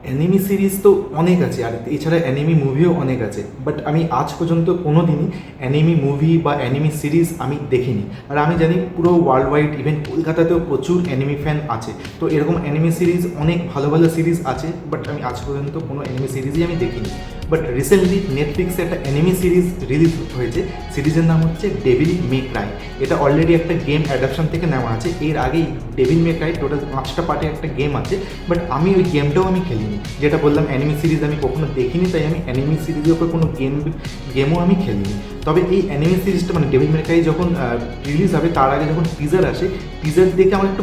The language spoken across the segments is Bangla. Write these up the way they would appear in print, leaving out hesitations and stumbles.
অ্যানিমি সিরিজ তো অনেক আছে, আর এছাড়া অ্যানিমি মুভিও অনেক আছে, বাট আমি আজ পর্যন্ত কোনো দিনই অ্যানিমি মুভি বা অ্যানিমি সিরিজ আমি দেখিনি। আর আমি জানি পুরো ওয়ার্ল্ড ওয়াইড ইভেন কলকাতাতেও প্রচুর অ্যানিমি ফ্যান আছে, তো এরকম অ্যানিমি সিরিজ অনেক ভালো ভালো সিরিজ আছে, বাট আমি আজ পর্যন্ত কোনো অ্যানিমি সিরিজই আমি দেখিনি। বাট রিসেন্টলি নেটফ্লিক্সে একটা অ্যানিমি সিরিজ রিলিজ হয়েছে, সিরিজের নাম হচ্ছে ডেভিল মে ক্রাই। এটা অলরেডি একটা গেম অ্যাডাপশন থেকে নেওয়া আছে। এর আগেই ডেভিল মে ক্রাই টোটাল 5টা পার্টে একটা গেম আছে, বাট আমি ওই গেমটাও আমি খেলিনি। যেটা বললাম, অ্যানিমি সিরিজ আমি কখনো দেখিনি, তাই আমি অ্যানিমি সিরিজের উপর কোনো গেমও আমি খেলিনি। তবে এই অ্যানিমি সিরিজটা মানে ডেভিল মে ক্রাই যখন রিলিজ হবে তার আগে যখন টিজার আসে, টিজার দেখে আমার একটু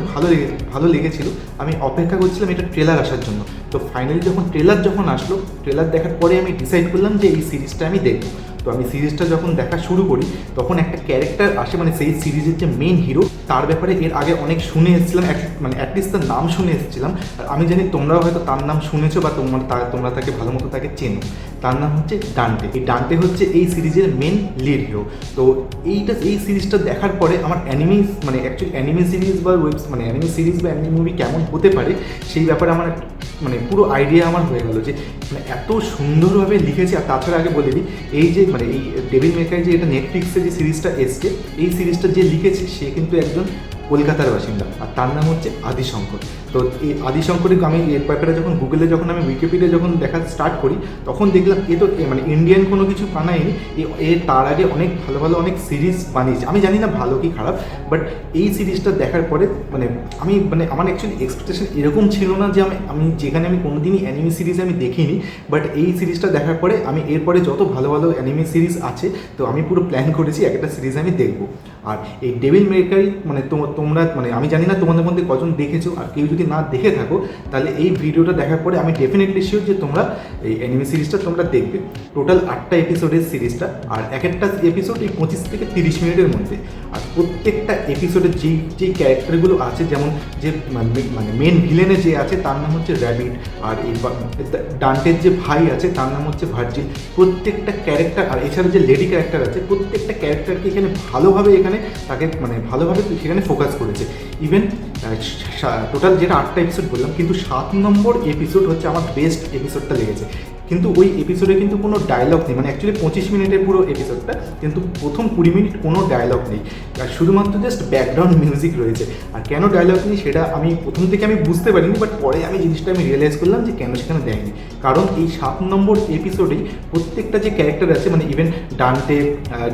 ভালো লেগেছিল। আমি অপেক্ষা করছিলাম এটা ট্রেলার আসার জন্য। তো ফাইনালি যখন ট্রেলার আসলো, ট্রেলার দেখার পরে আমি ডিসাইড করলাম যে এই সিরিজটা আমি দেখব। তো আমি সিরিজটা যখন দেখা শুরু করি তখন একটা ক্যারেক্টার আসে, মানে সেই সিরিজের যে মেন হিরো, তার ব্যাপারে এর আগে অনেক শুনে এসেছিলাম, মানে অ্যাটলিস্ট তার নাম শুনে এসেছিলাম। আর আমি জানি তোমরাও হয়তো তার নাম শুনেছো বা তোমরা তাকে ভালো মতো তাকে চেনো। তার নাম হচ্ছে ডান্টে। এই ডান্টে হচ্ছে এই সিরিজের মেন লিড হিরো। তো এই সিরিজটা দেখার পরে আমার মানে অ্যাকচুয়ালি অ্যানিমে সিরিজ বা মানে অ্যানিমে সিরিজ বা অ্যানিমে মুভি কেমন হতে পারে সেই ব্যাপারে আমার মানে পুরো আইডিয়া আমার হয়ে গেলো যে মানে এত সুন্দরভাবে লিখেছে। আর তাছাড়া আগে বলে দিই, এই যে মানে এই ডেভিল মে ক্রাই যে এটা নেটফ্লিক্সে যে সিরিজটা এসছে, এই সিরিজটা যে লিখেছে সে কিন্তু একজন কলকাতার বাসিন্দা, আর তার নাম হচ্ছে আদি শঙ্কর। তো এই আদি শঙ্করের আমি এর ব্যাপারে যখন গুগলে আমি উইকিপিডিয়া যখন দেখা স্টার্ট করি, তখন দেখলাম এ তো মানে ইন্ডিয়ান কোনো কিছু বানায়নি। তার আগে অনেক ভালো ভালো অনেক সিরিজ বানিয়েছে, আমি জানি না ভালো কি খারাপ, বাট এই সিরিজটা দেখার পরে মানে আমার অ্যাকচুয়ালি এক্সপেকটেশন এরকম ছিল না যে আমি যেখানে আমি কোনোদিনই অ্যানিমি সিরিজ আমি দেখিনি, বাট এই সিরিজটা দেখার পরে আমি এরপরে যত ভালো ভালো অ্যানিমি সিরিজ আছে, তো আমি পুরো প্ল্যান করেছি একটা সিরিজ আমি দেখবো। আর এই ডেভিল মে ক্রাই মানে তোমরা মানে আমি জানি না তোমাদের মধ্যে কজন দেখেছো, আর কেউ যদি না দেখে থাকো তাহলে এই ভিডিওটা দেখার পরে আমি ডেফিনেটলি শিওর যে তোমরা এই অ্যানিমে সিরিজটা তোমরা দেখবে। টোটাল 8টা এপিসোডের সিরিজটা, আর এক একটা এপিসোড এই 25 থেকে 30 মিনিটের মধ্যে। আর প্রত্যেকটা এপিসোডের যেই ক্যারেক্টারগুলো আছে, যেমন যে মানে মেন ভিলেনে যে আছে তার নাম হচ্ছে র্যাবিট, আর এই ডান্টের যে ভাই আছে তার নাম হচ্ছে ভার্জিল। প্রত্যেকটা ক্যারেক্টার, আর এছাড়া যে লেডি ক্যারেক্টার আছে, প্রত্যেকটা ক্যারেক্টারকে এখানে তাকে মানে ভালোভাবে সেখানে ফোকাস করেছে। ইভেন টোটাল যেটা 8টা এপিসোড বললাম, কিন্তু 7 নম্বর এপিসোড হচ্ছে আমার বেস্ট এপিসোডটা লেগেছে। কিন্তু ওই এপিসোডে কিন্তু কোনো ডায়লগ নেই, মানে অ্যাকচুয়ালি 25 মিনিটের পুরো এপিসোডটা, কিন্তু প্রথম 20 মিনিট কোনো ডায়লগ নেই, আর শুধুমাত্র জাস্ট ব্যাকগ্রাউন্ড মিউজিক রয়েছে। আর কেন ডায়লগ নেই সেটা আমি প্রথম থেকে আমি বুঝতে পারিনি, বাট পরে আমি জিনিসটা রিয়েলাইজ করলাম যে কেন সেখানে দেয়নি। কারণ এই 7 নম্বর এপিসোডেই প্রত্যেকটা যে ক্যারেক্টার আছে, মানে ইভেন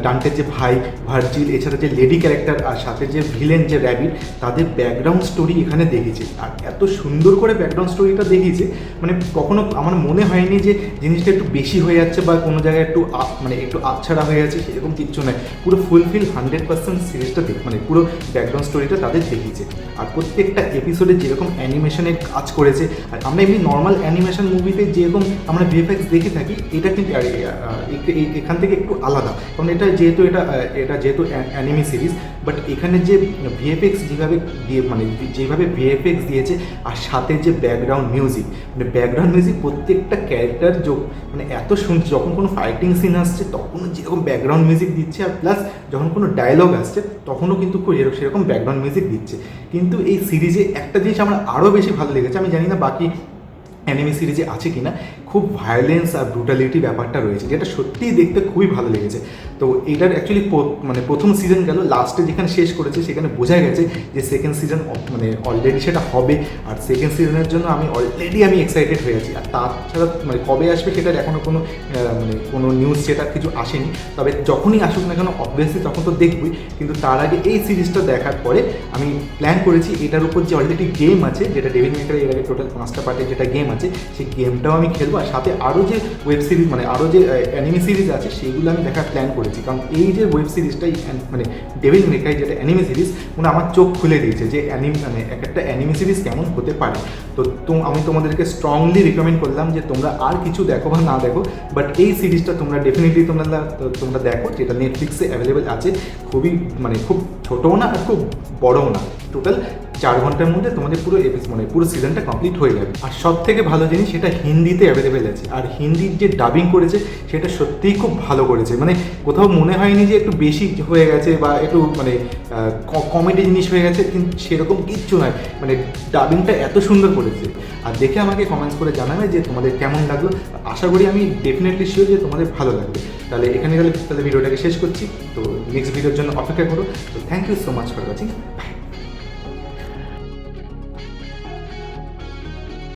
ডান্টের যে ভাই ভার্জিল, এছাড়া যে লেডি ক্যারেক্টার, আর সাথে যে ভিলেন যে র্যাবিট, তাদের ব্যাকগ্রাউন্ড স্টোরি এখানে দেখিয়েছে। আর এত সুন্দর করে ব্যাকগ্রাউন্ড স্টোরিটা দেখিয়েছে, মানে কখনো আমার মনে হয়নি যে জিনিসটা একটু বেশি হয়ে যাচ্ছে বা কোনো জায়গায় একটু মানে একটু আচ্ছাড়া হয়ে যাচ্ছে, সেরকম কিচ্ছু নয়। পুরো ফুলফিল 100% সিরিজটা মানে পুরো ব্যাকগ্রাউন্ড স্টোরিটা তাদের দেখিয়েছে। আর প্রত্যেকটা এপিসোডে যেরকম অ্যানিমেশনের কাজ করেছে, আর আমরা এমনি নর্মাল অ্যানিমেশন মুভিতে যেরকম আমরা ভিএফএক্স দেখে থাকি, এটা কিন্তু এখান থেকে একটু আলাদা, কারণ এটা যেহেতু অ্যানিমে সিরিজ, বাট এখানে যে ভিএফএক্স যেভাবে ভিএফএক্স দিয়েছে, আর সাথে যে ব্যাকগ্রাউন্ড মিউজিক প্রত্যেকটা ক্যারেক্টার মানে এত শুনছে, যখন কোনো ফাইটিং সিন আসছে তখন যেরকম ব্যাকগ্রাউন্ড মিউজিক দিচ্ছে, আর প্লাস যখন কোনো ডায়লগ আসছে তখনও কিন্তু সেরকম ব্যাকগ্রাউন্ড মিউজিক দিচ্ছে। কিন্তু এই সিরিজে একটা জিনিস আমার আরও বেশি ভালো লেগেছে, আমি জানি না বাকি অ্যানিমে সিরিজে আছে কিনা, খুব ভায়োলেন্স আর ব্রুটালিটি ব্যাপারটা রয়েছে, যেটা সত্যিই দেখতে খুবই ভালো লেগেছে। তো এটার অ্যাকচুয়ালি মানে প্রথম সিজন গেল, লাস্টে যেখানে শেষ করেছে সেখানে বোঝা গেছে যে সেকেন্ড সিজন মানে অলরেডি সেটা হবে। আর সেকেন্ড সিজনের জন্য আমি এক্সাইটেড হয়ে আছি। আর তাছাড়া মানে কবে আসবে সেটার এখনও কোনো নিউজ সেটা কিছু আসেনি, তবে যখনই আসুক না কেন অবভিয়াসলি তখন তো দেখবই। কিন্তু তার আগে এই সিরিজটা দেখার পরে আমি প্ল্যান করেছি এটার উপর যে অলরেডি গেম আছে, যেটা ডেভিল মে ক্রাই এর আগে টোটাল 5টা পার্টে যেটা গেম আছে, সেই গেমটাও আমি খেলবো। আর সাথে আরও যে ওয়েব সিরিজ মানে আরও যে অ্যানিমে সিরিজ আছে সেগুলো আমি দেখার প্ল্যান করেছি, কারণ এই যে ওয়েব সিরিজটাই মানে ডেভিল মে ক্রাই যেটা অ্যানিমে সিরিজ, আমার চোখ খুলে দিয়েছে যে মানে এক একটা অ্যানিমে সিরিজ কেমন হতে পারে। তো আমি তোমাদেরকে স্ট্রংলি রিকমেন্ড করলাম যে তোমরা আর কিছু দেখো বা না দেখো, বাট এই সিরিজটা তোমরা ডেফিনেটলি তোমরা দেখো, যেটা নেটফ্লিক্সে অ্যাভেলেবেল আছে। খুবই মানে খুব ছোটও না আর খুব বড়ও না, টোটাল 4 ঘন্টার মধ্যে তোমাদের পুরো মানে পুরো সিজনটা কমপ্লিট হয়ে যাবে। আর সব থেকে ভালো জিনিস, সেটা হিন্দিতে অ্যাভেলেবেল আছে, আর হিন্দির যে ডাবিং করেছে সেটা সত্যিই খুব ভালো করেছে। মানে কোথাও মনে হয়নি যে একটু বেশি হয়ে গেছে বা একটু মানে কমেডি জিনিস হয়ে গেছে, কিন্তু সেরকম কিচ্ছু নয়। মানে ডাবিংটা এত সুন্দর করেছে। আর দেখে আমাকে কমেন্টস করে জানাবে যে তোমাদের কেমন লাগলো। আশা করি, আমি ডেফিনেটলি শিওর যে তোমাদের ভালো লাগবে। তাহলে এখানে তাহলে ভিডিওটাকে শেষ করছি। তো নেক্সট ভিডিওর জন্য অপেক্ষা করো। তো thank you so much for watching.